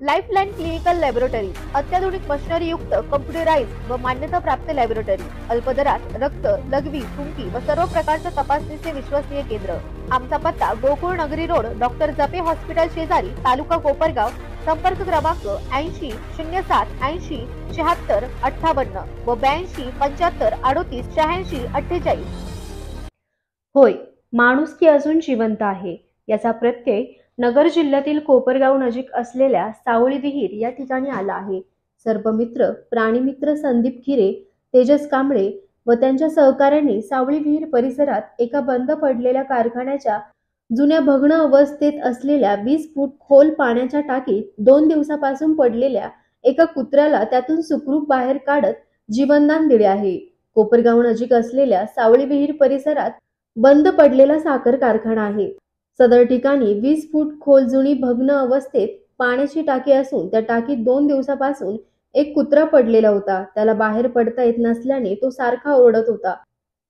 Lifeline clinical laboratory अत्याधुनिक machinery युक्त computerised व मान्यताप्राप्त लॅबोरेटरी, अल्प दरात रक्त, लघवी, थुंकी व सर्व प्रकारच्या तपासणीचे विश्वसनीय केंद्र। आमचा पत्ता गोकुळ नगरी रोड, डॉक्टर जपे हॉस्पिटल शेजारी, तालुका कोपरगाव। संपर्क क्रमांक 80 07 80 76 58 व 82 75 38 86 48। होय, माणुसकी अजून जिवंत आहे याचा प्रत्यय नगर जिल्ह्यातील कोपरगाव नजीक असलेल्या सावळी विहीर या ठिकाणी आला आहे। सर्पमित्र, प्राणीमित्र संदीप खिरे, तेजस कांबळे व त्यांच्या सहकाऱ्यांनी सावळी विहीर परिसरात एका बंद पडलेल्या कारखान्याच्या जुन्या भग्न अवस्थेत असलेल्या 20 फूट खोल पाण्याच्या टाकीत 2 दिवसापासून पडलेल्या एका कुत्र्याला त्यातून सुखरूप बाहेर काढत जीवनदान दिले आहे। कोपरगाव नजीक असलेल्या सावळी विहीर परिसरात बंद पडलेला साखर कारखाना आहे। सदर ठिकाणी 20 फूट खोल जुनी भग्न अवस्थेत पाण्याची टाकी असून त्या टाकीत 2 दिवसापासून एक कुत्रा पडलेला होता। त्याला बाहेर पडता येत नसल्याने तो सारखा ओरडत होता।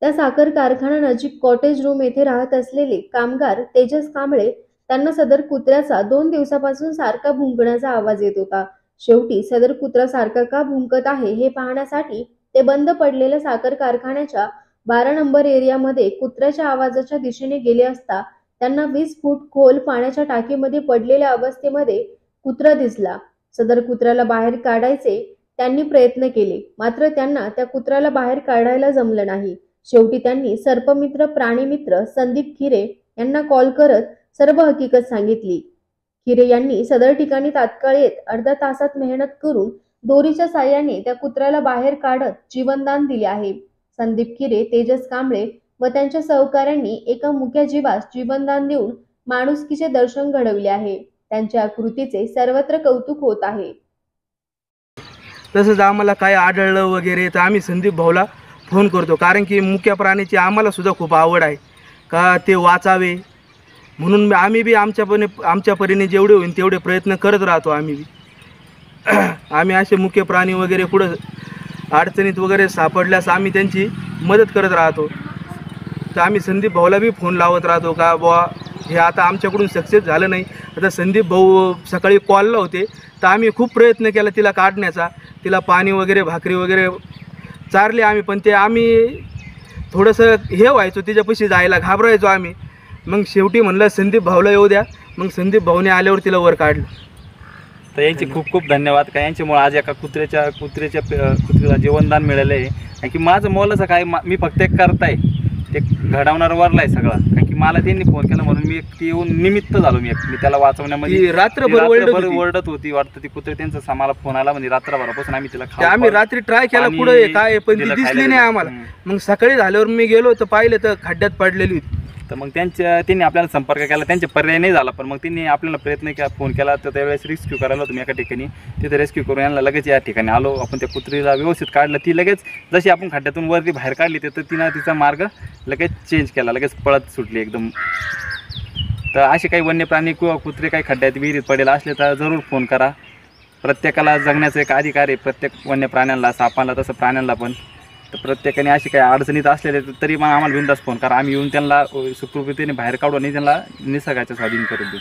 त्या साखर कारखाना नजीक कॉटेज रूम येथे राहत असलेले कामगार तेजस कांबळे त्यांना सदर कुत्र्याचा 2 दिवसापासून सारखा भुंकण्याचा आवाज येत होता। शेवटी सदर कुत्रा सारखा का भुंकत आहे हे पाहण्यासाठी ते बंद पडलेल्या साखर कारखान्याच्या 12 नंबर एरियामध्ये कुत्र्याच्या आवाजाच्या दिशेने गेले असता त्यांना 20 फूट खोल पाण्याच्या टाकीमध्ये पडलेल्या अवस्थेमध्ये कुत्रा दिसला। सदर कुत्र्याला बाहेर काढायचे त्यांनी प्रयत्न केले, मात्र त्यांना त्या कुत्र्याला बाहेर काढायला जमलं नाही। शेवटी त्यांनी सर्पमित्र, प्राणीमित्र संदीप खिरे यांना कॉल करत सर्व हकीकत सांगितली। खिरे यांनी सदर ठिकाणी तात्काळ येत अर्ध्या तासात मेहनत करून दोरीच्या साहाय्याने त्या कुत्र्याला बाहेर काढत जीवनदान दिले आहे। संदीप खिरे, तेजस कांबळे व त्यांच्या सहकाऱ्यांनी एका मुक्या जीवास जीवनदान देऊन माणुसकीचे दर्शन घडविले आहे। त्यांच्या कृतीचे सर्वत्र कौतुक होत आहे। तसंच आम्हाला काय आढळलं वगैरे तर आम्ही संदीप भाऊला फोन करतो, कारण की मुक्या प्राण्याची आम्हाला सुद्धा खूप आवड आहे का ते वाचावे, म्हणून आम्ही बी आमच्या परीने जेवढे होईल तेवढे प्रयत्न करत राहतो। आम्ही असे मुक्य प्राणी वगैरे कुठं अडचणीत वगैरे सापडल्यास आम्ही त्यांची मदत करत राहतो। तर आम्ही संदीप भाऊला बी फोन लावत राहतो का बुवा हे आता आमच्याकडून सक्सेस झालं नाही। आता संदीप भाऊ सकाळी कॉलला होते तर आम्ही खूप प्रयत्न केला तिला काढण्याचा, तिला पाणी वगैरे भाकरी वगैरे चारले आम्ही, पण ते आम्ही थोडंसं हे व्हायचो, तिच्यापाशी जायला घाबरायचो आम्ही। मग शेवटी म्हणलं संदीप भाऊला येऊ द्या, मग संदीप भाऊने आल्यावर तिला वर काढलं। तर यांचे खूप खूप धन्यवाद का यांच्यामुळे आज एका कुत्र्याला जीवनदान मिळालं आहे। कारण की माझं मोलाचं काय, मी फक्त एक करताय ते घडवणार वरला आहे सगळा, कारण की मला त्यांनी फोन केला म्हणून मी एक येऊन निमित्त झालो। मी त्याला वाचवण्यामध्ये रात्रभर ओरडत होती वाटतं ती कुत्रे, त्यांचा मला फोन आला म्हणजे रात्रभरापासून आम्ही तिला आम्ही रात्री ट्राय केला पुढे काय, पण ती दिसली नाही आम्हाला। मग सकाळी झाल्यावर मी गेलो तर पाहिले तर खड्ड्यात पडलेली होती। तर मग त्यांनी आपल्याला संपर्क केला, त्यांचे पर्याय नाही झाला, पण मग त्यांनी आपल्याला प्रयत्न केला, फोन केला। तर त्यावेळेस रेस्क्यू करायला होतो मी एका ठिकाणी, तिथे रेस्क्यू करून यांना लगेच या ठिकाणी आलो आपण। त्या कुत्रीला व्यवस्थित काढलं, ती लगेच जशी आपण खड्ड्यातून वरती बाहेर काढली तर तिनं तिचा मार्ग लगेच चेंज केला, लगेच पळत सुटली एकदम। तर असे काही वन्य प्राणी किंवा कुत्रे काही खड्ड्यात विहिरीत पडेल असले तर जरूर फोन करा। प्रत्येकाला जगण्याचा एक अधिकार आहे, प्रत्येक वन्य प्राण्यांना, सापांना तसं प्राण्यांना पण। तर प्रत्येकाने अशी काही अडचणीत असलेले तरी मग आम्हाला बिनधास्त फोन करा, आम्ही येऊन त्यांना सुखरूपतेने बाहेर काढू आणि त्यांना निसर्गाच्या स्वाधीन करू देऊ।